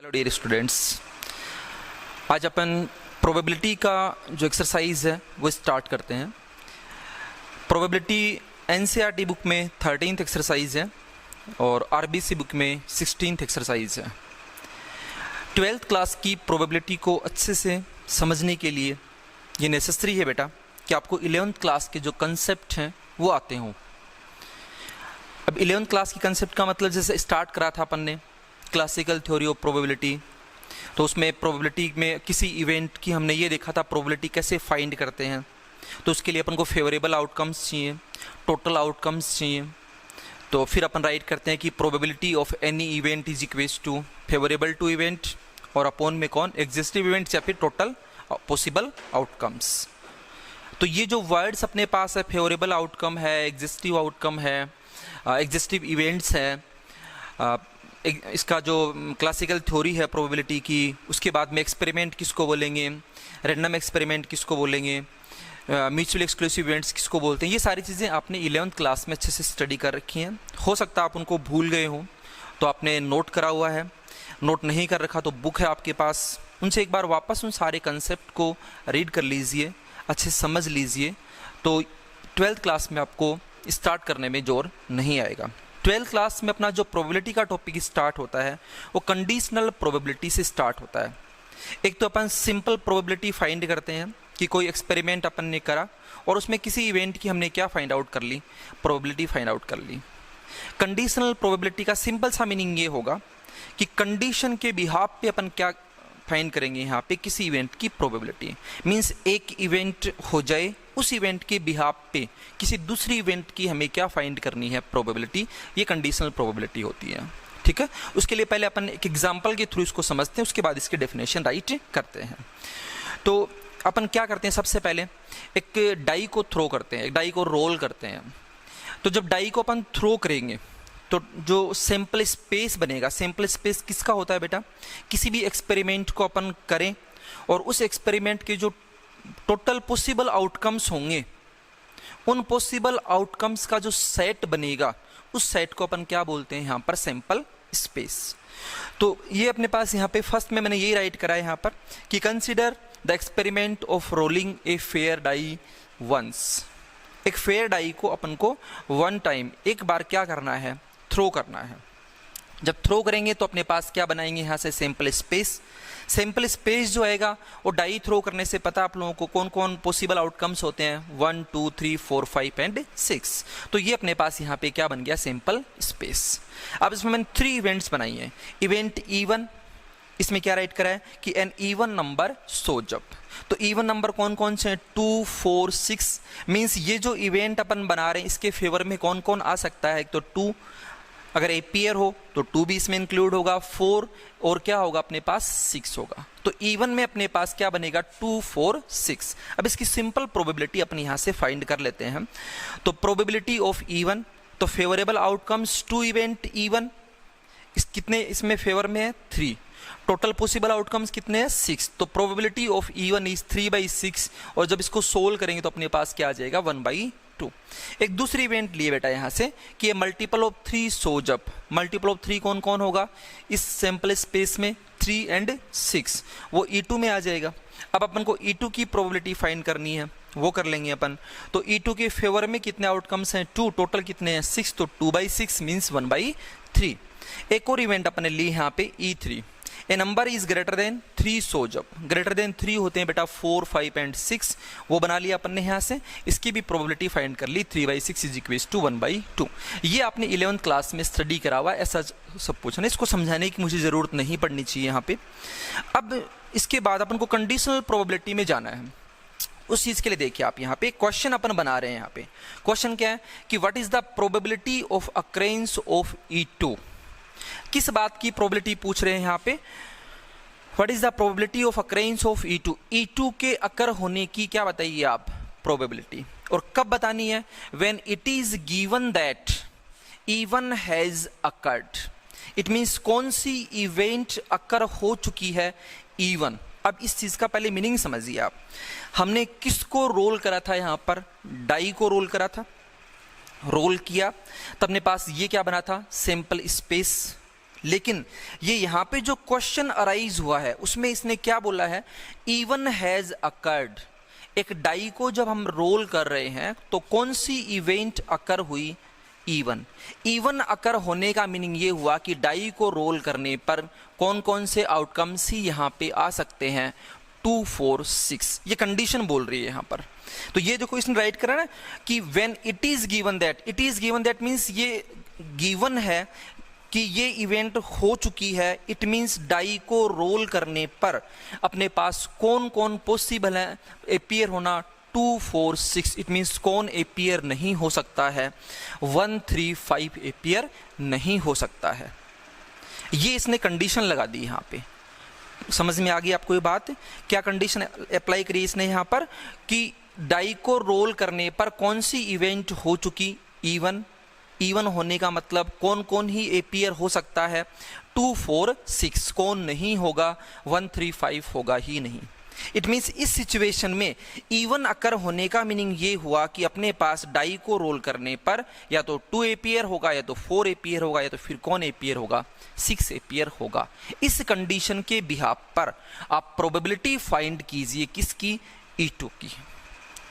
Hello dear students, आज अपन probability का जो एक्सरसाइज है वो स्टार्ट करते हैं। प्रोबेबिलिटी एनसीईआरटी बुक में 13th एक्सरसाइज है और आरबीसी बुक में 16th एक्सरसाइज है। 12th क्लास की प्रोबेबिलिटी को अच्छे से समझने के लिए ये नेसेसरी है बेटा कि आपको 11th क्लास के जो कंसेप्ट हैं वो आते हों। अब 11th क्लास की कंसेप्ट का मतलब जैसे स्टार्ट करा था अपन ने क्लासिकल थ्योरी ऑफ प्रोबेबिलिटी, तो उसमें प्रोबेबिलिटी में किसी इवेंट की हमने ये देखा था प्रोबेबिलिटी कैसे फाइंड करते हैं। तो उसके लिए अपन को फेवरेबल आउटकम्स चाहिए, टोटल आउटकम्स चाहिए। तो फिर अपन राइट करते हैं कि probability of any event is equals to favourable to event और अपॉन में कौन एग्जिस्टिव इवेंट्स या फिर टोटल पॉसिबल आउटकम्स। तो ये जो वर्ड्स अपने पास है, फेवरेबल आउटकम है, एग्जिस्टिव आउटकम है, एग्जिस्टिव इवेंट्स है, इसका जो क्लासिकल थ्योरी है प्रोबेबिलिटी की, उसके बाद में एक्सपेरिमेंट किसको बोलेंगे, रैंडम एक्सपेरिमेंट किसको बोलेंगे, म्यूचुअल एक्सक्लूसिव इवेंट्स किसको बोलते हैं, ये सारी चीज़ें आपने 11th क्लास में अच्छे से स्टडी कर रखी हैं। हो सकता है आप उनको भूल गए हों, तो आपने नोट करा हुआ है। नोट नहीं कर रखा तो बुक है आपके पास, उनसे एक बार वापस उन सारे कंसेप्ट को रीड कर लीजिए, अच्छे से समझ लीजिए, तो 12th क्लास में आपको स्टार्ट करने में जोर नहीं आएगा। 12th क्लास में अपना जो प्रोबेबिलिटी का टॉपिक स्टार्ट होता है वो कंडीशनल प्रोबेबिलिटी से स्टार्ट होता है। एक तो अपन सिंपल प्रोबेबिलिटी फाइंड करते हैं कि कोई एक्सपेरिमेंट अपन ने करा और उसमें किसी इवेंट की हमने क्या फाइंड आउट कर ली, प्रोबेबिलिटी फाइंड आउट कर ली। कंडीशनल प्रोबेबिलिटी का सिंपल सा मीनिंग ये होगा कि कंडीशन के बिहाफ पे अपन क्या फाइंड करेंगे, यहाँ पे किसी इवेंट की प्रोबेबिलिटी मींस एक इवेंट हो जाए, उस इवेंट के बिहाफ पे किसी दूसरी इवेंट की हमें क्या फाइंड करनी है प्रोबेबिलिटी, ये कंडीशनल प्रोबेबिलिटी होती है। ठीक है, उसके लिए पहले अपन एक एग्जांपल के थ्रू इसको समझते हैं, उसके बाद इसकी डेफिनेशन राइट करते हैं। तो अपन क्या करते हैं, सबसे पहले एक डाई को थ्रो करते हैं, एक डाई को रोल करते हैं। तो जब डाई को अपन थ्रो करेंगे तो जो सैंपल स्पेस बनेगा, सैंपल स्पेस किसका होता है बेटा, किसी भी एक्सपेरिमेंट को अपन करें और उस एक्सपेरिमेंट के जो टोटल पॉसिबल आउटकम्स होंगे, उन पॉसिबल आउटकम्स का जो सेट बनेगा, उस सेट को अपन क्या बोलते हैं यहाँ पर, सैंपल स्पेस। तो ये अपने पास यहाँ पे फर्स्ट में मैंने यही राइट करा है यहाँ पर कि consider the experiment of rolling a fair die once. एक फेयर डाई को अपन को वन टाइम, एक बार क्या करना है, थ्रो करना है। जब थ्रो करेंगे तो अपने पास क्या बनाएंगे यहाँ से, सैंपल स्पेस। सैंपल स्पेस जो आएगा वो डाई थ्रो करने से पता आप लोगों को कौन कौन पॉसिबल आउटकम्स होते हैं, 1 2 3 4 5 एंड 6। तो ये अपने पास यहाँ पे क्या बन गया, सैंपल स्पेस। अब इसमें मैंने 3 इवेंट्स बनाई हैं। इवेंट E1, इसमें क्या राइट करा है कि an even number shows up। तो इवन नंबर कौन कौन से हैं, 2 4 6 मीन्स ये जो इवेंट अपन बना रहे हैं इसके फेवर में कौन कौन आ सकता है। एक तो 2, अगर ए पेयर हो तो 2 भी इसमें इंक्लूड होगा, 4 और क्या होगा अपने पास 6 होगा। तो इवन में अपने पास क्या बनेगा, 2 4 6। अब इसकी सिंपल प्रोबेबिलिटी अपन यहाँ से फाइंड कर लेते हैं। तो प्रोबेबिलिटी ऑफ इवन, तो favourable outcomes to event even, कितने इसमें फेवर में है, 3। टोटल पॉसिबल आउटकम्स कितने हैं, 6। तो प्रोबेबिलिटी ऑफ इवन इज 3/6 और जब इसको सोल्व करेंगे तो अपने पास क्या आ जाएगा, 1/2। एक दूसरी इवेंट लिए बेटा यहाँ से कि ये multiple of 3 shows up। Multiple of 3 कौन कौन होगा इस सैंपल स्पेस में, 3 एंड 6, वो E2 में आ जाएगा। अब अपन को E2 की प्रोबेबिलिटी फाइंड करनी है, वो कर लेंगे अपन। तो E2 के फेवर में कितने आउटकम्स हैं, 2, टोटल कितने हैं 6, तो 2/6 मीन्स 1/3। एक और इवेंट अपने ली यहाँ पे E3, A number is greater than 3 shows up। Greater than 3 होते हैं बेटा 4 5 एंड 6, वो बना लिया अपन ने यहाँ से। इसकी भी प्रोबेबिलिटी फाइंड कर ली, 3/6 इज इक्वल टू 1/2। ये आपने 11th क्लास में स्टडी करा हुआ, ऐसा सब पूछना, इसको समझाने की मुझे ज़रूरत नहीं पड़नी चाहिए यहाँ पे। अब इसके बाद अपन को कंडीशनल प्रोबेबिलिटी में जाना है। उस चीज़ के लिए देखिए आप यहाँ पे क्वेश्चन अपन बना रहे हैं। यहाँ पे क्वेश्चन क्या है कि what is the probability of occurrence of E2। किस बात की प्रोबेबिलिटी पूछ रहे हैं यहाँ पे, what is the probability of occurrence of E2। E2 के अकर होने की क्या बताइए आप, प्रोबेबिलिटी। और कब बतानी है, when it is given that E1 has occurred. It means कौन सी इवेंट अकर हो चुकी है, E1। अब इस चीज का पहले मीनिंग समझिए आप। हमने किसको रोल करा था, यहाँ पर डाई को रोल करा था, रोल किया तब अपने पास ये क्या बना था, सैंपल स्पेस लेकिन ये यहाँ पे जो क्वेश्चन अराइज हुआ है उसमें इसने क्या बोला है, इवन हैज अकर्ड। एक डाई को जब हम रोल कर रहे हैं तो कौन सी इवेंट अकर हुई, इवन। इवन अकर होने का मीनिंग ये हुआ कि डाई को रोल करने पर कौन कौन से आउटकम्स ही यहाँ पे आ सकते हैं, 2 4 6, ये कंडीशन बोल रही है यहाँ पर। तो ये देखो इसने राइट करा ना कि when it is given that means ये गिवन है कि ये इवेंट हो चुकी है। इट मीन्स डाई को रोल करने पर अपने पास कौन कौन पॉसिबल है अपीयर होना, 2 4 6। इट मीन्स कौन अपीयर नहीं हो सकता है, 1 3 5 अपीयर नहीं हो सकता है। ये इसने कंडीशन लगा दी यहाँ पे। समझ में आ गई आपको ये बात, क्या कंडीशन अप्लाई करी इसने यहाँ पर कि डाई को रोल करने पर कौन सी इवेंट हो चुकी, इवन। इवन होने का मतलब कौन कौन ही अपीयर हो सकता है, 2 4 6 कौन नहीं होगा, 1 3 5 होगा ही नहीं। इट मीन्स इस सिचुएशन में इवन अकर होने का मीनिंग ये हुआ कि अपने पास डाई को रोल करने पर या तो 2 अपीयर होगा या तो 4 अपीयर होगा या तो फिर कौन अपीयर होगा, 6 अपीयर होगा। इस कंडीशन के बिहाफ पर आप प्रोबेबिलिटी फाइंड कीजिए किसकी, E2 की।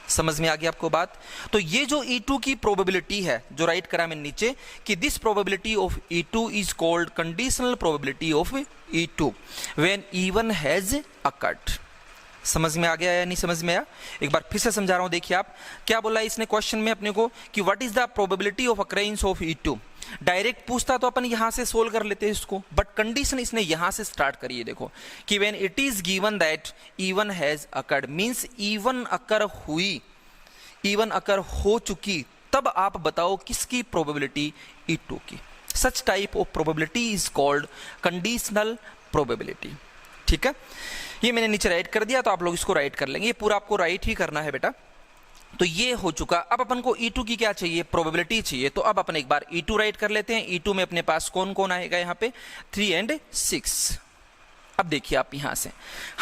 समझ में आ गई आपको बात। तो ये जो E2 की प्रोबेबिलिटी है जो राइट करा मैंने नीचे कि this probability of E2 is called conditional probability of E2 when even has occurred. समझ में आ गया या नहीं समझ में आया, एक बार फिर से समझा रहा हूं। देखिए आप क्या बोला है इसने क्वेश्चन में अपने को कि what is the probability of occurrence of E2। Direct पूछता तो अपन यहां से सोल्व कर लेते हैं इसको, बट कंडीशन इसने यहां से स्टार्ट करी है। देखो कि when it is given that event has occurred means event occur हुई, इवन अकर हो चुकी, तब आप बताओ किसकी प्रोबेबिलिटी, E2 की। Such type of probability is called conditional probability. ठीक है, ये मैंने नीचे राइट कर दिया तो आप लोग इसको राइट कर लेंगे, ये पूरा आपको राइट ही करना है बेटा। तो ये हो चुका। अब अपन को E2 की क्या चाहिए, प्रोबेबिलिटी चाहिए। तो अब अपन एक बार E2 राइट कर लेते हैं। E2 में अपने पास कौन कौन आएगा यहाँ पे, 3 और 6। अब देखिए आप यहां से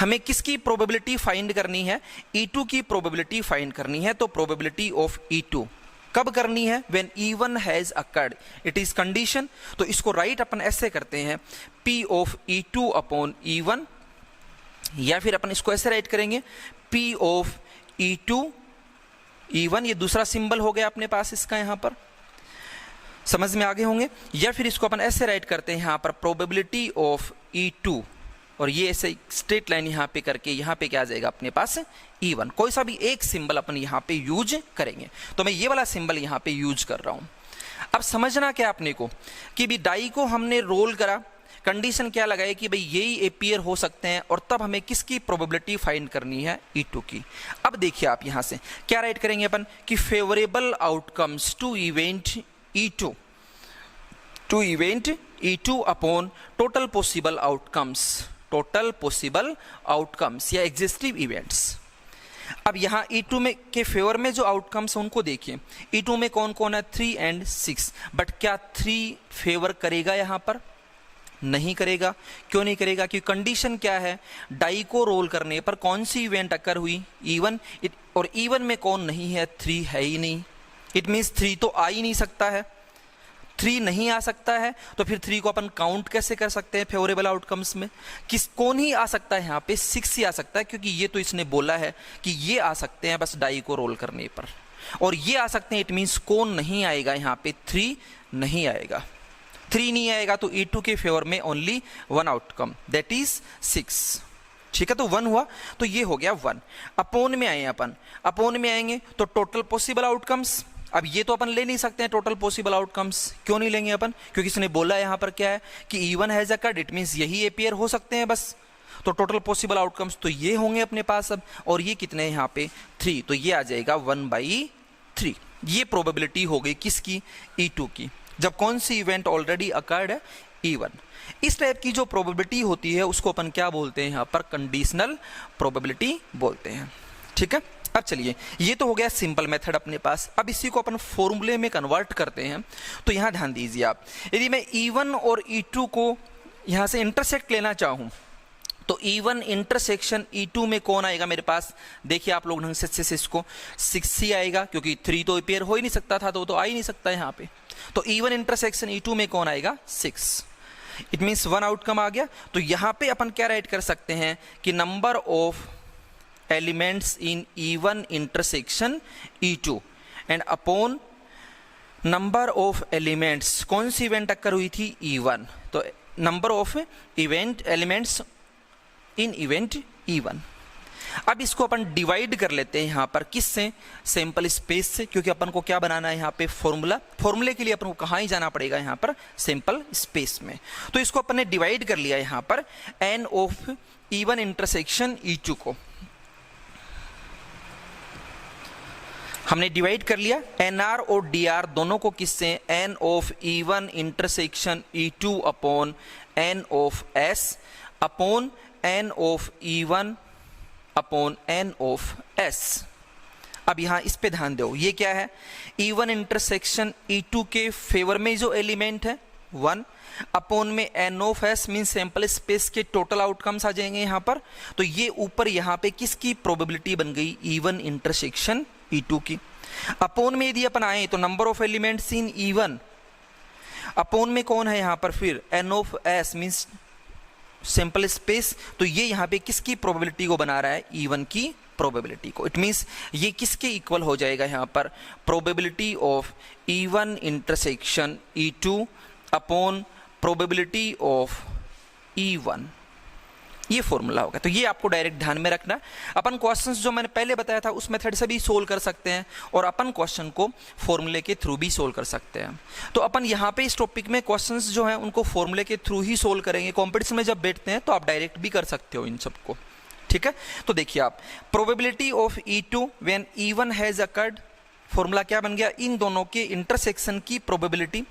हमें किसकी प्रोबेबिलिटी फाइंड करनी है, E2 की प्रोबेबिलिटी फाइंड करनी है। तो प्रोबेबिलिटी ऑफ E2 कब करनी है, when even has occurred, it is condition. तो इसको राइट अपन ऐसे करते हैं P of E2 upon E1, या फिर अपन इसको ऐसे राइट करेंगे P ऑफ E2 E1, ये दूसरा सिंबल हो गया अपने पास इसका यहां पर, समझ में आगे होंगे। या फिर इसको अपन ऐसे राइट करते हैं यहां पर प्रोबेबिलिटी ऑफ E2, और ये ऐसे स्ट्रेट लाइन यहां पे करके यहां पे क्या आ जाएगा अपने पास E1। कोई सा भी एक सिंबल अपन यहां पे यूज करेंगे। तो मैं ये वाला सिंबल यहां पे यूज कर रहा हूं। अब समझना क्या अपने को कि भी डाई को हमने रोल करा, कंडीशन क्या लगाए कि भाई यही अपीयर हो सकते हैं, और तब हमें किसकी प्रोबेबिलिटी फाइंड करनी है, E2 की। अब देखिए आप यहां से क्या राइट करेंगे अपन कि favourable outcomes to event E2, to event E2 upon total possible outcomes, total possible outcomes या एग्जिस्टिव इवेंट्स। अब यहाँ E2 में के फेवर में जो आउटकम्स उनको देखिए, E2 में कौन कौन है, 3 और 6। बट क्या 3 फेवर करेगा यहाँ पर, नहीं करेगा। क्यों नहीं करेगा, क्योंकि कंडीशन क्या है, डाई को रोल करने पर कौन सी इवेंट अकर हुई, E1, और E1 में कौन नहीं है, 3 है ही नहीं। इट मीन्स 3 तो आ ही नहीं सकता है, 3 नहीं आ सकता है। तो फिर 3 को अपन काउंट कैसे कर सकते हैं फेवरेबल आउटकम्स में, किस कौन ही आ सकता है यहाँ पे, 6 ही आ सकता है, क्योंकि ये तो इसने बोला है कि ये आ सकते हैं बस डाई को रोल करने पर, और ये आ सकते हैं। इट मीन्स कौन नहीं आएगा यहाँ पे, 3 नहीं आएगा। 3 नहीं आएगा तो E2 के फेवर में ओनली 1 आउटकम, दैट इज 6। ठीक है, तो 1 हुआ, तो ये हो गया 1। अपोन में आए अपन, अपोन में आएंगे तो टोटल पॉसिबल आउटकम्स। अब ये तो अपन ले नहीं सकते हैं टोटल पॉसिबल आउटकम्स, क्यों नहीं लेंगे अपन, क्योंकि इसने बोला है यहाँ पर क्या है कि E1 has occurred, it means यही अपीयर हो सकते हैं बस। तो टोटल पॉसिबल आउटकम्स तो ये होंगे अपने पास अब, और ये कितने यहाँ पे 3, तो ये आ जाएगा 1/3। ये प्रोबेबिलिटी हो गई किसकी, E2 की, जब कौन सी इवेंट ऑलरेडी अकर्ड है, E1। इस टाइप की जो प्रोबेबिलिटी होती है उसको अपन क्या बोलते हैं यहाँ पर, कंडीशनल प्रोबेबिलिटी बोलते हैं। ठीक है, अब चलिए ये तो हो गया सिंपल मेथड अपने पास। अब इसी को अपन फॉर्मूले में कन्वर्ट करते हैं। तो यहाँ ध्यान दीजिए आप, यदि मैं E1 और E2 को यहाँ से इंटरसेक्ट लेना चाहूँ तो E1 इंटरसेक्शन E2 में कौन आएगा मेरे पास, देखिए आप लोग ढंग से इसको 6 ही आएगा, क्योंकि 3 तो अपीयर हो ही नहीं सकता था, तो आ ही नहीं सकता यहाँ पे। तो E1 इंटरसेक्शन E2 में कौन आएगा, 6। इट मीन्स 1 आउटकम आ गया। तो यहाँ पे अपन क्या राइट कर सकते हैं कि number of elements in E1 intersection E2 and upon number of elements, कौन सी इवेंट अक्कर हुई थी E1, तो number of event elements in event E1। अब इसको अपन डिवाइड कर लेते हैं यहाँ पर किससे, सैंपल स्पेस से, क्योंकि अपन को क्या बनाना है यहाँ पे फॉर्मूला, फॉर्मूले के लिए अपन को कहाँ ही जाना पड़ेगा यहाँ पर सैंपल स्पेस में। तो इसको अपन ने डिवाइड कर लिया यहाँ पर n of E1 intersection E2 को हमने डिवाइड कर लिया NR और DR दोनों को किससे, n of E1 intersection E2 upon n of S upon n of E1 upon n of S। अब यहाँ इस पे ध्यान दो, ये क्या है, E1 इंटरसेक्शन E2 के फेवर में जो एलिमेंट है 1 अपॉन में n of S mean sample space के टोटल आउटकम्स आ जाएंगे यहाँ पर। तो ये ऊपर यहाँ पे किसकी प्रोबेबिलिटी बन गई, E1 इंटरसेक्शन E2 की। अपॉन में यदि अपन आए तो number of elements in E1 upon में कौन है यहाँ पर फिर n of S means sample space. तो ये यहाँ पे किसकी प्रोबेबिलिटी को बना रहा है, E1 की प्रोबेबिलिटी को। इट मीन्स ये किसके इक्वल हो जाएगा यहाँ पर, probability of E1 intersection E2 upon probability of E1, ये फॉर्मूला होगा। तो ये आपको डायरेक्ट ध्यान में रखना। अपन क्वेश्चंस जो मैंने पहले बताया था उस मेथड से भी सोल्व कर सकते हैं और अपन क्वेश्चन को फॉर्मूले के थ्रू भी सोल्व कर सकते हैं। तो अपन यहाँ पे इस टॉपिक में क्वेश्चंस जो हैं उनको फॉर्मूले के थ्रू ही सोल्व करेंगे। कॉम्पिटिशन में जब बैठते हैं तो आप डायरेक्ट भी कर सकते हो इन सबको, ठीक है। तो देखिए आप, probability of E2 when E1 has occurred, formula क्या बन गया, इन दोनों के इंटरसेक्शन की प्रोबेबिलिटी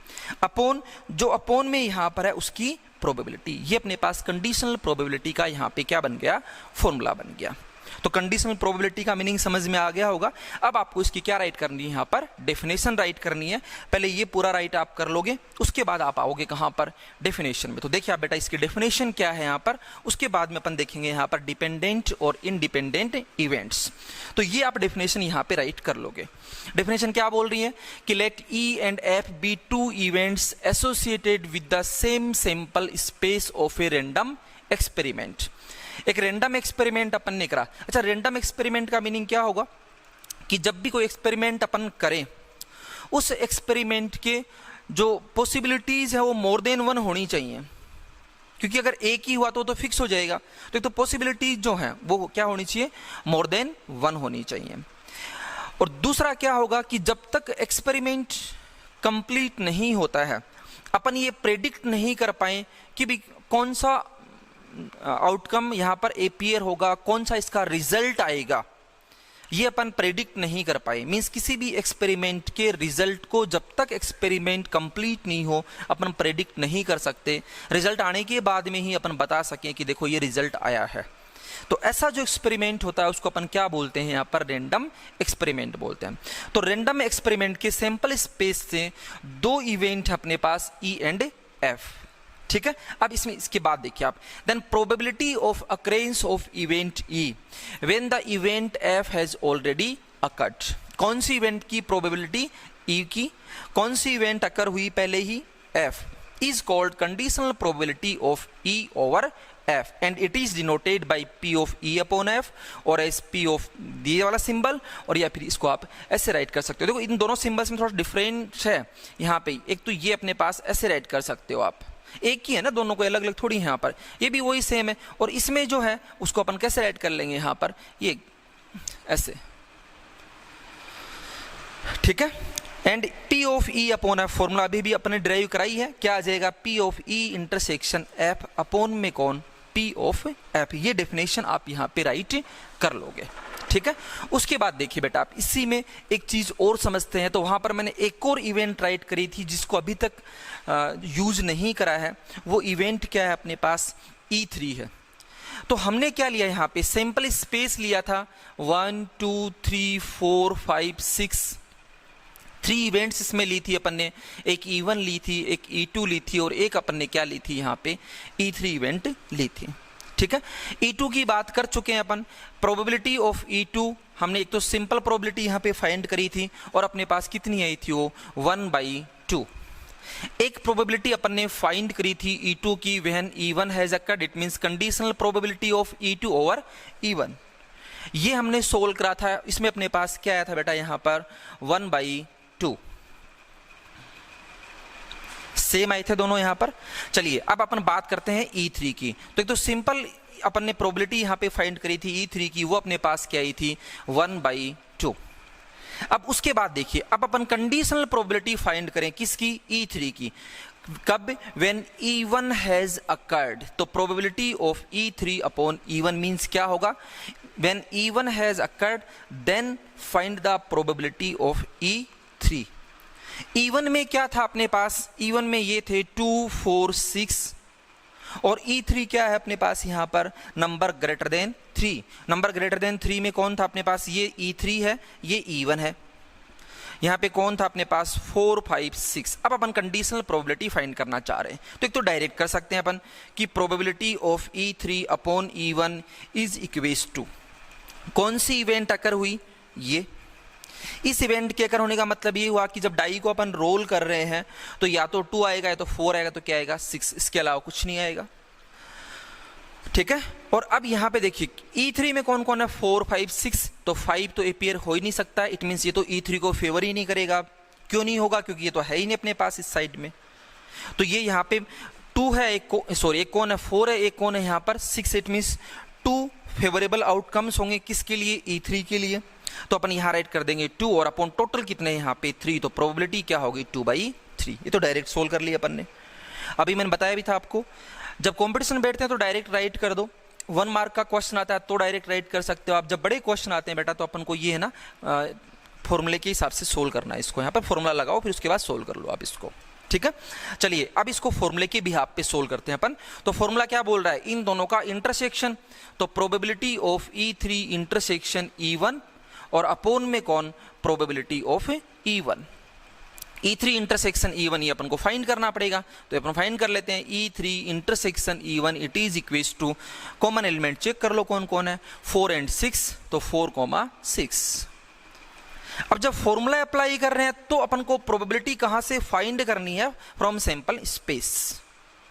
अपॉन जो अपॉन में यहाँ पर है उसकी प्रोबेबिलिटी। ये अपने पास कंडीशनल प्रोबेबिलिटी का यहाँ पे क्या बन गया, फॉर्मूला बन गया। तो कंडीशनल प्रोबेबिलिटी का मीनिंग समझ में आ गया होगा। अब आपको इसकी क्या राइट करनी है, यहाँ पर डेफिनेशन राइट करनी है। पहले ये पूरा राइट आप कर लोगे, उसके बाद आप आओगे कहाँ पर, डेफिनेशन में। तो देखिए आप बेटा इसकी डेफिनेशन क्या है यहाँ पर, उसके बाद में अपन देखेंगे यहाँ पर डिपेंडेंट और इनडिपेंडेंट इवेंट्स। तो ये आप डेफिनेशन यहाँ पे राइट कर लोगे। डेफिनेशन क्या बोल रही है कि let E and F be two events associated with the same sample space of a random experiment. एक रैंडम एक्सपेरिमेंट अपन ने करा। अच्छा, रैंडम एक्सपेरिमेंट का मीनिंग क्या होगा कि जब भी कोई एक्सपेरिमेंट अपन करें उस एक्सपेरिमेंट के जो पॉसिबिलिटीज है वो मोर देन 1 होनी चाहिए, क्योंकि अगर एक ही हुआ तो फिक्स हो जाएगा। तो एक तो पॉसिबिलिटीज जो है वो क्या होनी चाहिए, मोर देन 1 होनी चाहिए। और दूसरा क्या होगा कि जब तक एक्सपेरिमेंट कंप्लीट नहीं होता है अपन ये प्रेडिक्ट नहीं कर पाए कि भी कौन सा आउटकम यहाँ पर अपीयर होगा, कौन सा इसका रिजल्ट आएगा, ये अपन प्रेडिक्ट नहीं कर पाए। मींस किसी भी एक्सपेरिमेंट के रिजल्ट को जब तक एक्सपेरिमेंट कंप्लीट नहीं हो अपन प्रेडिक्ट नहीं कर सकते। रिजल्ट आने के बाद में ही अपन बता सकें कि देखो ये रिजल्ट आया है। तो ऐसा जो एक्सपेरिमेंट होता है उसको अपन क्या बोलते हैं, यहाँ पर रैंडम एक्सपेरिमेंट बोलते हैं। तो रैंडम एक्सपेरिमेंट के सैंपल स्पेस से 2 इवेंट है अपने पास E एंड F, ठीक है। अब इसमें इसके बाद देखिए आप, then probability of occurrence of event E when the event F has already occurred. कौन सी इवेंट की प्रोबेबिलिटी, E की। कौन सी इवेंट अकर हुई पहले ही, F, is called conditional probability of E over F and it is denoted by P of E upon F और एस P ऑफ ये वाला सिंबल, और या फिर इसको आप ऐसे राइट कर सकते हो। देखो इन दोनों सिंबल्स में थोड़ा डिफरेंस है यहाँ पे। एक तो ये अपने पास ऐसे राइट कर सकते हो आप, एक ही है ना, दोनों को अलग अलग थोड़ी है यहाँ पर, ये भी वही सेम है। और इसमें जो है उसको अपन कैसे राइट कर लेंगे यहाँ पर, ये ऐसे, ठीक है। And P of E upon F formula अभी भी अपने ड्राइव कराई है, क्या आ जाएगा, P of E intersection F upon में कौन, P ऑफ F। ये डेफिनेशन आप यहाँ पे राइट कर लोगे, ठीक है। उसके बाद देखिए बेटा आप इसी में एक चीज और समझते हैं। तो वहां पर मैंने एक और इवेंट राइट करी थी जिसको अभी तक यूज नहीं करा है। वो इवेंट क्या है अपने पास, E3 है। तो हमने क्या लिया यहाँ पे, सैंपल स्पेस लिया था 1 2 3 4 5 6, 3 इवेंट्स इसमें ली थी अपन ने। एक E1 ली थी, एक E2 ली थी और एक अपन ने क्या ली थी यहाँ पे, E3 इवेंट ली थी, ठीक है। E2 की बात कर चुके हैं अपन। प्रोबेबिलिटी ऑफ E2 हमने एक तो सिंपल प्रोबेबिलिटी यहाँ पे फाइंड करी थी और अपने पास कितनी आई थी वो 1/2। एक प्रोबेबिलिटी अपन ने फाइंड करी थी E2 की, when E1 has occurred, it means conditional probability of E2 over E1। ये हमने सोल्व करा था। इसमें अपने पास क्या आया था बेटा, यहां पर 1/2 सेम आए थे दोनों यहां पर। चलिए अब अपन बात करते हैं E3 की। तो एक तो सिंपल अपन ने प्रोबेबिलिटी यहां पे फाइंड करी थी E3 की, वो अपने पास क्या आई थी 1/2। अब उसके बाद देखिए, अब अपन कंडीशनल प्रोबेबिलिटी फाइंड करें किसकी, E3 की। कब, व्हेन E1 हैज अकर्ड। तो probability of E3 upon E1 means क्या होगा, when E1 has occurred then find the probability of E3। E1 में क्या था अपने पास, E1 में ये थे 2, 4, 6 और E3 क्या है अपने पास यहां पर, number greater than 3। Number greater than 3 में कौन था अपने पास, ये E3 है, ये E1 है। यहां पे कौन था अपने पास 4, 5, 6। अब अपन कंडीशनल प्रोबेबिलिटी फाइंड करना चाह रहे हैं, तो एक तो डायरेक्ट कर सकते हैं अपन कि probability of E3 upon E1 is equals to, कौन सी इवेंट अकर हुई, ये। इस इवेंट के अकर होने का मतलब ये हुआ कि जब डाई को अपन रोल कर रहे हैं तो या तो 2 आएगा या तो 4 आएगा, तो क्या आएगा 6, इसके अलावा कुछ नहीं आएगा। ठीक है। और अब यहां पे देखिए E3 में कौन कौन है, 4, 5, 6। तो 5 तो अपियर हो ही नहीं सकता, इट मींस ये तो E3 को फेवर ही नहीं करेगा। क्यों नहीं होगा, क्योंकि ये तो है ही नहीं अपने पास इस साइड में। तो ये यहाँ पे 2 है, एक कौन है 4 है, एक कौन है यहाँ पर 6। इट मींस 2 फेवरेबल आउटकम्स होंगे किसके लिए, E3 के लिए। तो अपन यहाँ राइट कर देंगे 2 और अपॉन टोटल कितने यहाँ पे 3। तो प्रोबेबिलिटी क्या होगी 2/3। ये तो डायरेक्ट सोल्व कर लिया अपन ने। अभी मैंने बताया भी था आपको, जब कंपटीशन में बैठते हैं तो डायरेक्ट राइट कर दो। 1 मार्क का क्वेश्चन आता है तो डायरेक्ट राइट कर सकते हो आप। जब बड़े क्वेश्चन आते हैं बेटा तो अपन को ये है ना फॉर्मूले के हिसाब से सोल्व करना है इसको। यहाँ पर फॉर्मूला लगाओ, फिर उसके बाद सोल्व कर लो आप इसको। ठीक है। चलिए अब इसको फॉर्मूले के बिहाफ पे सोल्व करते हैं अपन। तो फॉर्मूला क्या बोल रहा है, इन दोनों का इंटरसेक्शन। तो probability of E3 intersection E1 और अपोन में कौन, probability of E1। E3 intersection E1 ये अपन को फाइंड करना पड़ेगा, तो अपन फाइंड कर लेते हैं। E3 intersection E1 it is equals to, common element check कर लो कौन कौन है, 4 और 6। तो 4, 6। अब जब फॉर्मूला अप्लाई कर रहे हैं तो अपन को प्रोबेबिलिटी कहां से फाइंड करनी है, फ्रॉम सैंपल स्पेस।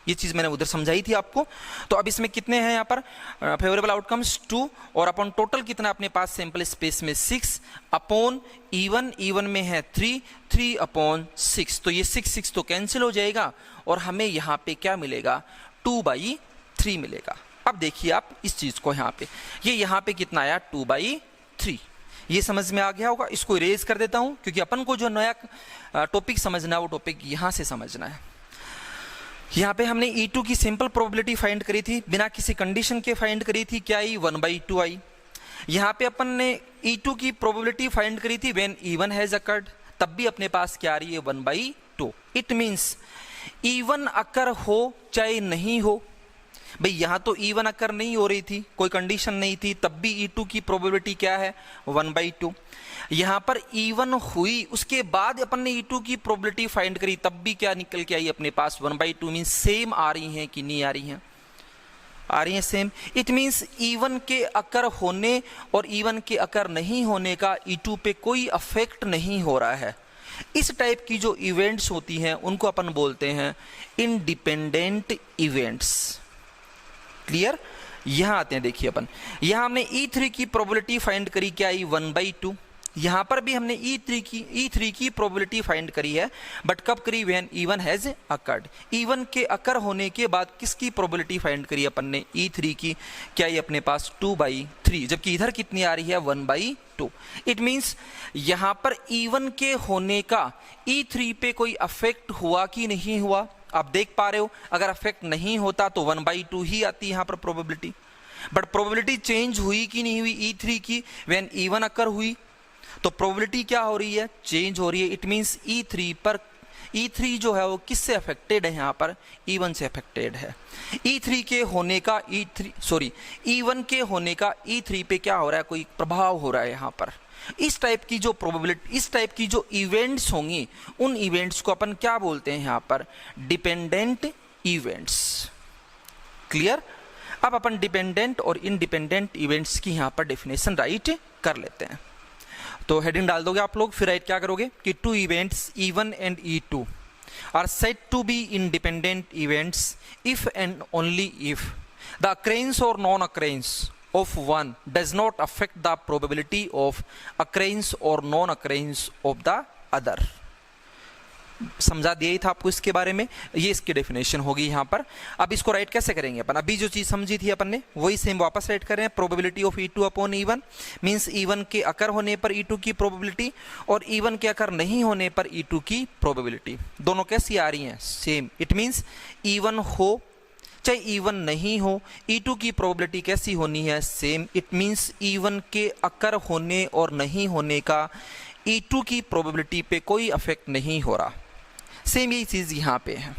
ये चीज मैंने उधर समझाई थी आपको। तो अब इसमें कितने हैं यहाँ पर फेवरेबल आउटकम्स 2 और अपॉन टोटल कितना अपने पास सैंपल स्पेस में 6 अपॉन E1 में है 3 अपॉन 6। तो ये 6 तो कैंसिल हो जाएगा और हमें यहाँ पे क्या मिलेगा 2/3 मिलेगा। अब देखिए आप इस चीज को यहाँ पे, ये यहाँ पे कितना आया 2/3। ये समझ में आ गया होगा। इसको इरेज कर देता हूं क्योंकि अपन को जो नया टॉपिक समझना है वो टॉपिक यहां से समझना है। यहाँ पे हमने E2 की सिंपल प्रोबेबिलिटी फाइंड करी थी, बिना किसी कंडीशन के फाइंड करी थी, क्या आई 1/2 आई। यहाँ पे अपन ने E2 की प्रोबेबिलिटी फाइंड करी थी व्हेन E1 हैज अकर्ड, तब भी अपने पास क्या आ रही है 1/2। इट मींस E1 अकर हो चाहे नहीं हो, भाई यहाँ तो E1 अकर नहीं हो रही थी, कोई कंडीशन नहीं थी, तब भी E2 की प्रोबेबिलिटी क्या है 1/2। यहाँ पर E1 हुई, उसके बाद अपन ने E2 की प्रोबेबिलिटी फाइंड करी, तब भी क्या निकल के आई अपने पास 1/2। मीन्स सेम आ रही हैं कि नहीं आ रही हैं, आ रही हैं सेम। इट मीन्स E1 के अकर होने और E1 के अकर नहीं होने का E2 पे कोई अफेक्ट नहीं हो रहा है। इस टाइप की जो इवेंट्स होती हैं उनको अपन बोलते हैं इंडिपेंडेंट इवेंट्स। क्लियर। यहां आते हैं, देखिए अपन यहां हमने E3 की प्रोबेबिलिटी फाइंड करी, क्या आई 1/2। यहां पर भी हमने E3 की प्रोबेबिलिटी फाइंड करी है, बट कब करी when E1 has occurred. E1 के अकर होने के बाद किसकी प्रोबेबिलिटी फाइंड करी अपन ने E3 की, क्या आई अपने पास 2/3, जबकि इधर कितनी आ रही है 1/2। इट मींस यहां पर E1 के होने का E3 पे कोई अफेक्ट हुआ कि नहीं हुआ, आप देख पा रहे हो। अगर अफेक्ट नहीं होता तो 1/2 ही आती है यहां पर प्रोबेबिलिटी, बट प्रोबेबिलिटी चेंज हुई कि नहीं हुई E3 की व्हेन E1 अकर हुई, तो प्रोबेबिलिटी क्या हो रही है, चेंज हो रही है। इट मींस E3 जो है वो किससे अफेक्टेड है, यहाँ पर E1 से अफेक्टेड है। E1 के होने का E3 पे क्या हो रहा है, कोई प्रभाव हो रहा है यहाँ पर। इस टाइप की जो प्रोबेबिलिटी, इस टाइप की जो इवेंट्स होंगी, उन इवेंट्स को अपन क्या बोलते हैं यहाँ पर, डिपेंडेंट इवेंट्स। क्लियर। अब अपन डिपेंडेंट और इंडिपेंडेंट इवेंट्स की यहाँ पर डेफिनेशन राइट कर लेते हैं। तो हेडिंग डाल दोगे आप लोग, फिर राइट क्या करोगे कि 2 events E1 and E2 are said to be independent events if and only if the occurrence or non-occurrence of one does not affect the probability of occurrence or non-occurrence of the other. समझा दिया ही था आपको इसके बारे में, ये इसकी definition होगी यहाँ पर। अब इसको राइट कैसे करेंगे अपन, अभी जो चीज समझी थी अपन ने वही सेम वापस राइट कर रहे हैं। Probability of E2 upon E1 means E1 के अकर होने पर E2 की प्रोबेबिलिटी और E1 के अकर नहीं होने पर E2 की प्रोबेबिलिटी दोनों कैसी आ रही हैं, सेम। इट मींस E1 हो चाहे E1 नहीं हो, E2 की प्रोबेबिलिटी कैसी होनी है, सेम। इट मींस E1 के अकर होने और नहीं होने का E2 की प्रोबेबिलिटी पे कोई अफेक्ट नहीं हो रहा, सेम यही चीज यहाँ पे है,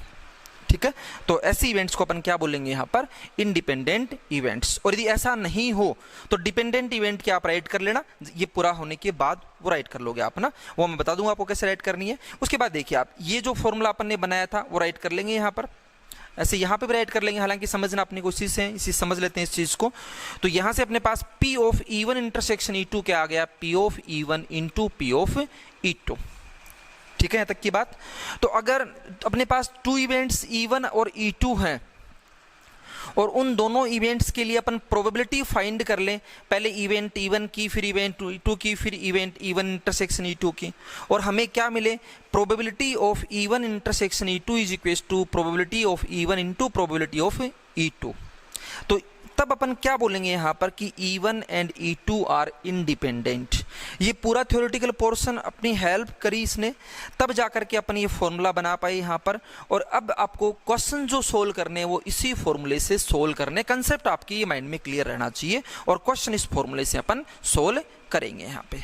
ठीक है। तो ऐसे इवेंट्स को अपन क्या बोलेंगे यहाँ पर, इंडिपेंडेंट इवेंट्स। और यदि ऐसा नहीं हो तो डिपेंडेंट इवेंट क्या आप राइट कर लेना, ये पूरा होने के बाद वो राइट कर लोगे आप ना, वो मैं बता दूंगा आपको कैसे राइट करनी है। उसके बाद देखिए आप ये जो फॉर्मूला अपन ने बनाया था वो राइट कर लेंगे यहाँ पर, ऐसे यहाँ पे भी राइट कर लेंगे। हालांकि समझना अपनी कोशिश है, इसी समझ लेते हैं इस चीज को। तो यहाँ से अपने पास P of E1 intersection E2 क्या आ गया, P of E1 into P of E2, ठीक है यहाँ तक की बात। तो अगर अपने पास 2 इवेंट्स E1 और E2 हैं और उन दोनों इवेंट्स के लिए अपन प्रोबेबिलिटी फाइंड कर लें, पहले इवेंट E1 की, फिर इवेंट E2 की, फिर इवेंट E1 इंटरसेक्शन E2 की, और हमें क्या मिले, probability of E1 intersection E2 is equal to probability of E1 into probability of E2। तो तब अपन क्या बोलेंगे यहाँ पर कि E1 and E2 are independent. ये पूरा थ्योरेटिकल पोर्शन अपनी हेल्प करी इसने, तब जाकर के अपन ये फॉर्मूला बना पाए यहाँ पर। और अब आपको क्वेश्चन जो सोल्व करने हैं वो इसी फॉर्मूले से सोल्व करने, कंसेप्ट आपकी ये माइंड में क्लियर रहना चाहिए, और क्वेश्चन इस फॉर्मूले से अपन सोल्व करेंगे यहाँ पे।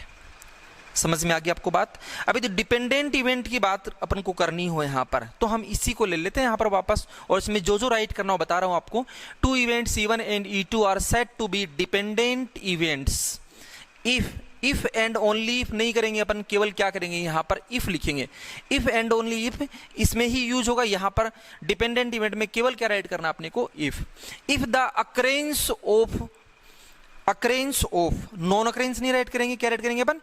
समझ में आ गई आपको बात। अभी तो डिपेंडेंट इवेंट की बात अपन को करनी हो यहाँ पर, तो हम इसी को ले लेते हैं यहाँ पर वापस, और इसमें जो जो राइट करना हो बता रहा हूँ आपको। 2 events E1 and E2 are said to be dependent events if and only if नहीं करेंगे अपन, केवल क्या करेंगे यहाँ पर इफ लिखेंगे। इफ एंड ओनली इफ इसमें ही यूज होगा, यहाँ पर डिपेंडेंट इवेंट में केवल क्या राइट करना अपने को, if the occurrence of non occurrence नहीं राइट करेंगे, क्या राइट करेंगे अपन,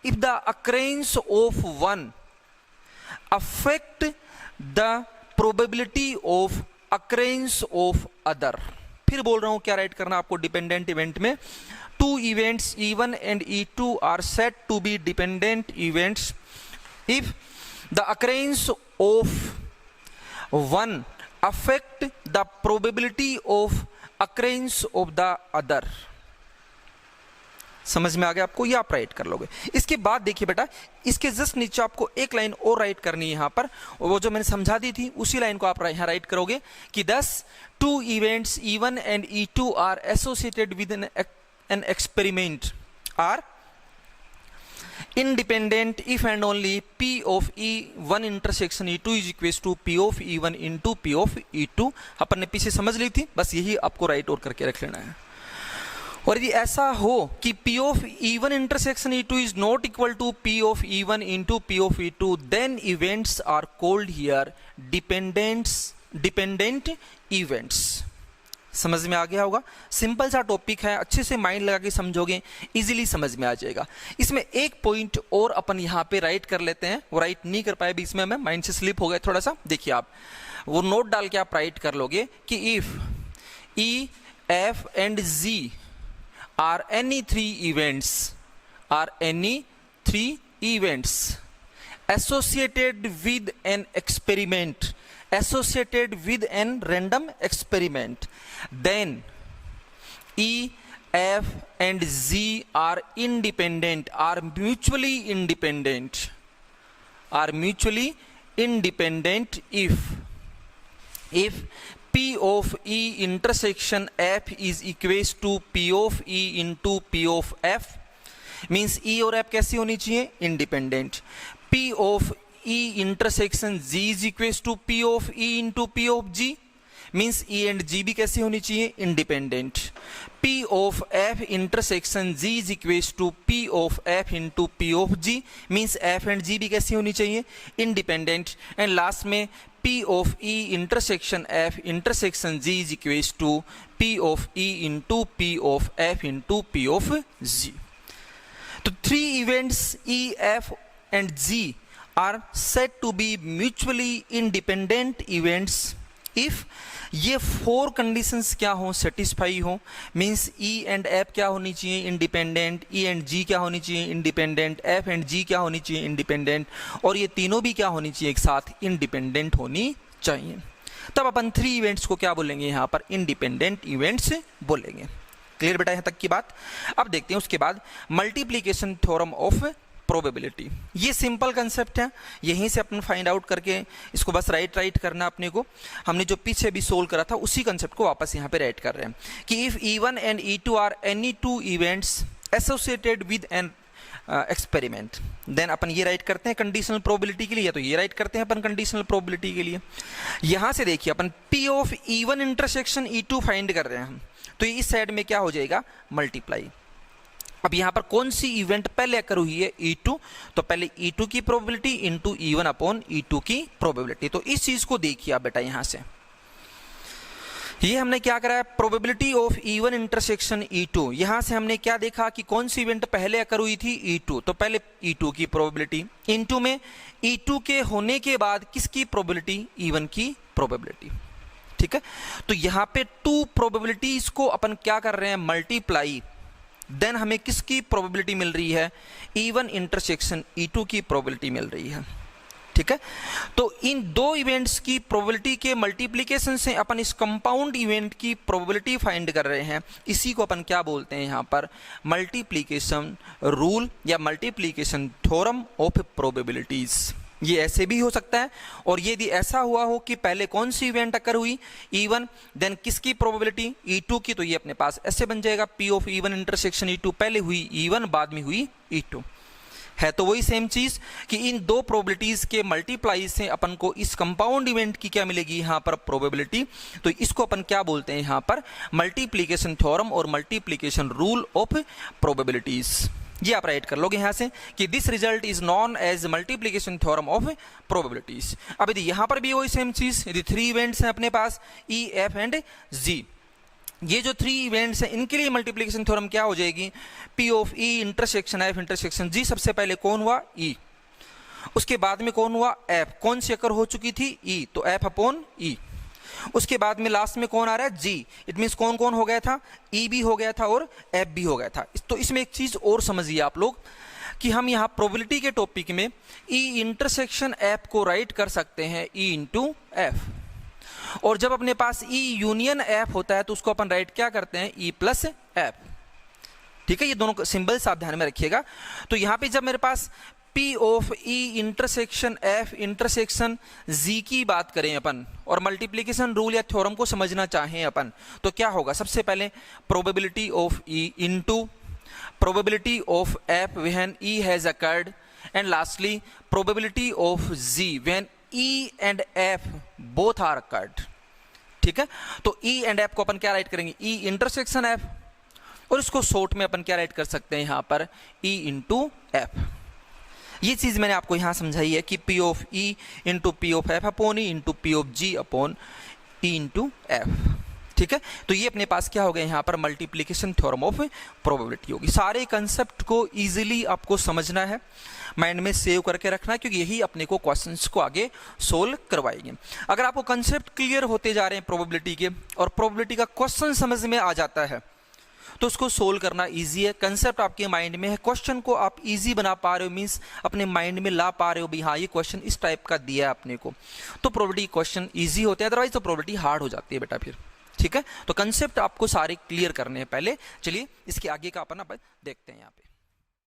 if the occurrence of one affect the probability of occurrence of other। फिर बोल रहा हूं क्या राइट करना आपको डिपेंडेंट इवेंट में। 2 events E1 and E2 are said to be dependent events if the occurrence of one affect the probability of occurrence of the other। समझ में आ गया आपको, ये आप राइट कर लोगे। इसके बाद देखिए बेटा, इसके जस्ट नीचे आपको एक लाइन और राइट करनी है यहाँ पर, और वो जो मैंने समझा दी थी उसी लाइन को आप यहाँ राइट करोगे कि thus 2 events E1 and E2 are associated with an experiment are independent if and only P of E1 intersection E2 is equals to P of E1 into P of E2। अपन ने पीछे समझ ली थी, बस यही आपको right और करके रख लेना है। और यदि ऐसा हो कि P of E1 intersection E2 is not equal to P of E1 into P of E2, then events are called here dependent events। समझ में आ गया होगा, सिंपल सा टॉपिक है, अच्छे से माइंड लगा के समझोगे इजीली समझ में आ जाएगा। इसमें एक पॉइंट और अपन यहाँ पे राइट कर लेते हैं, वो राइट नहीं कर पाए बीच में, हमें माइंड से स्लिप हो गया थोड़ा सा। देखिए आप वो नोट डाल के आप राइट कर लोगे कि if E, F and G are any 3 events associated with an random experiment, then E, F and G are mutually independent if P of E intersection F is equals to P of E into P of F, means E और F कैसी होनी चाहिए, independent. P of E intersection G is equals to P of E into P of G, means E and G भी कैसी होनी चाहिए, independent. P of F intersection G is equals to P of F into P of G, means F and G भी कैसी होनी चाहिए, independent. And last में P of E intersection F intersection G is equals to P of E into P of F into P of G। तो 3 events E, F and G are said to be mutually independent events if ये 4 conditions क्या हो, satisfy हो। Means E and F क्या होनी चाहिए, independent, E and जी क्या होनी चाहिए, इंडिपेंडेंट, एफ एंड जी क्या होनी चाहिए, इंडिपेंडेंट, और ये तीनों भी क्या होनी चाहिए, एक साथ इंडिपेंडेंट होनी चाहिए। तब अपन 3 इवेंट्स को क्या बोलेंगे, यहाँ पर इंडिपेंडेंट इवेंट्स बोलेंगे। क्लियर बेटा यहाँ तक की बात। अब देखते हैं उसके बाद मल्टीप्लीकेशन थ्योरम ऑफ प्रोबेबिलिटी। ये सिंपल कंसेप्ट है, यहीं से अपन फाइंड आउट करके इसको बस राइट करना अपने को। हमने जो पीछे भी सोल्व करा था उसी कंसेप्ट को वापस यहाँ पे राइट कर रहे हैं कि if E1 and E2 are any 2 events associated with an experiment, then अपन ये राइट करते हैं कंडीशनल प्रोबेबिलिटी के लिए, या तो ये राइट करते हैं अपन कंडीशनल प्रोबेबिलिटी के लिए। यहां से देखिए अपन P of E1 intersection E2 find कर रहे हैं हम, तो इस साइड में क्या हो जाएगा, मल्टीप्लाई। अब यहां पर कौन सी इवेंट पहले अकर हुई है, E2, तो पहले E2 की probability into E1 upon E2 की प्रोबेबिलिटी। तो इस चीज को देखिए आप बेटा, यहां से ये हमने क्या करा है, probability of E1 intersection E2। यहां से हमने क्या देखा कि कौन सी इवेंट पहले अकर हुई थी, E2, तो पहले E2 की प्रोबेबिलिटी इंटू में E2 के होने के बाद किसकी प्रोबेबिलिटी, E1 की प्रोबेबिलिटी। ठीक है, तो यहां पे 2 प्रोबेबिलिटीज को अपन क्या कर रहे हैं, मल्टीप्लाई, देन हमें किसकी प्रोबेबिलिटी मिल रही है, E1 इंटरसेक्शन E2 की प्रोबेबिलिटी मिल रही है। ठीक है, तो इन 2 इवेंट्स की प्रोबेबिलिटी के मल्टीप्लिकेशन से अपन इस कंपाउंड इवेंट की प्रोबेबिलिटी फाइंड कर रहे हैं। इसी को अपन क्या बोलते हैं यहाँ पर, मल्टीप्लिकेशन रूल या मल्टीप्लिकेशन थ्योरम ऑफ प्रोबेबिलिटीज। ये ऐसे भी हो सकता है, और यदि ऐसा हुआ हो कि पहले कौन सी इवेंट अकर हुई, E1, देन किसकी प्रोबेबिलिटी, E2 की, तो ये अपने पास ऐसे बन जाएगा P of E1 intersection E2, पहले हुई E1 बाद में हुई E2। है तो वही सेम चीज कि इन 2 प्रोबेबिलिटीज के मल्टीप्लाई से अपन को इस कंपाउंड इवेंट की क्या मिलेगी, यहाँ पर प्रोबेबिलिटी। तो इसको अपन क्या बोलते हैं यहाँ पर, मल्टीप्लिकेशन थ्योरम और मल्टीप्लिकेशन रूल ऑफ प्रोबेबिलिटीज। ये आप राइट कर लोगे यहां से कि this result is known as multiplication theorem of probabilities. अब यदि यहां पर भी वही सेम चीज, यदि 3 इवेंट्स हैं अपने पास E, F एंड G, ये जो 3 इवेंट्स हैं इनके लिए मल्टीप्लिकेशन थ्योरम क्या हो जाएगी, P of E intersection F intersection G। सबसे पहले कौन हुआ, E, उसके बाद में कौन हुआ, F, कौन सी अकर हो चुकी थी, E, तो F अपॉन E। उसके बाद में लास्ट में कौन आ रहा है, G, इट मीन्स कौन कौन हो गया था, E भी हो गया था और F भी हो गया था। तो इसमें एक चीज और समझिए आप लोग कि हम यहाँ प्रोबेबिलिटी के टॉपिक में E इंटरसेक्शन F को राइट कर सकते हैं E इंटू F, और जब अपने पास E यूनियन F होता है तो उसको अपन राइट क्या करते हैं, E प्लस F। ठीक है, ये दोनों सिंबल्स आप ध्यान में रखिएगा। तो यहाँ पे जब मेरे पास P of E intersection F intersection Z की बात करें अपन, और मल्टीप्लिकेशन रूल या थ्योरम को समझना चाहें अपन, तो क्या होगा, सबसे पहले probability of E into probability of F when E has occurred, and lastly probability of Z when E and F both are occurred. ठीक है, तो E एंड F को अपन क्या राइट करेंगे, E इंटरसेक्शन F, और इसको शॉर्ट में अपन क्या राइट कर सकते हैं यहाँ पर, E इंटू F। ये चीज मैंने आपको यहां समझाई है कि P of E into P of F upon E into P of G upon E into F। ठीक है, तो ये अपने पास क्या हो गया, यहाँ पर मल्टीप्लिकेशन थ्योरम ऑफ प्रोबेबिलिटी होगी। सारे कंसेप्ट को इजीली आपको समझना है, माइंड में सेव करके रखना है, क्योंकि यही अपने को क्वेश्चंस को आगे सोल्व करवाएंगे। अगर आपको कंसेप्ट क्लियर होते जा रहे हैं प्रोबेबिलिटी के, और प्रोबेबिलिटी का क्वेश्चन समझ में आ जाता है, तो उसको सोल्व करना इजी है। कंसेप्ट आपके माइंड में है, क्वेश्चन को आप इजी बना पा रहे हो, मींस अपने माइंड में ला पा रहे हो भी, हाँ ये क्वेश्चन इस टाइप का दिया है अपने को, तो प्रोबेबिलिटी क्वेश्चन इजी होते हैं, अदरवाइज तो प्रोबेबिलिटी हार्ड हो जाती है बेटा फिर। ठीक है, तो कंसेप्ट आपको सारे क्लियर करने हैं पहले। चलिए इसके आगे का अपन देखते हैं यहाँ पे।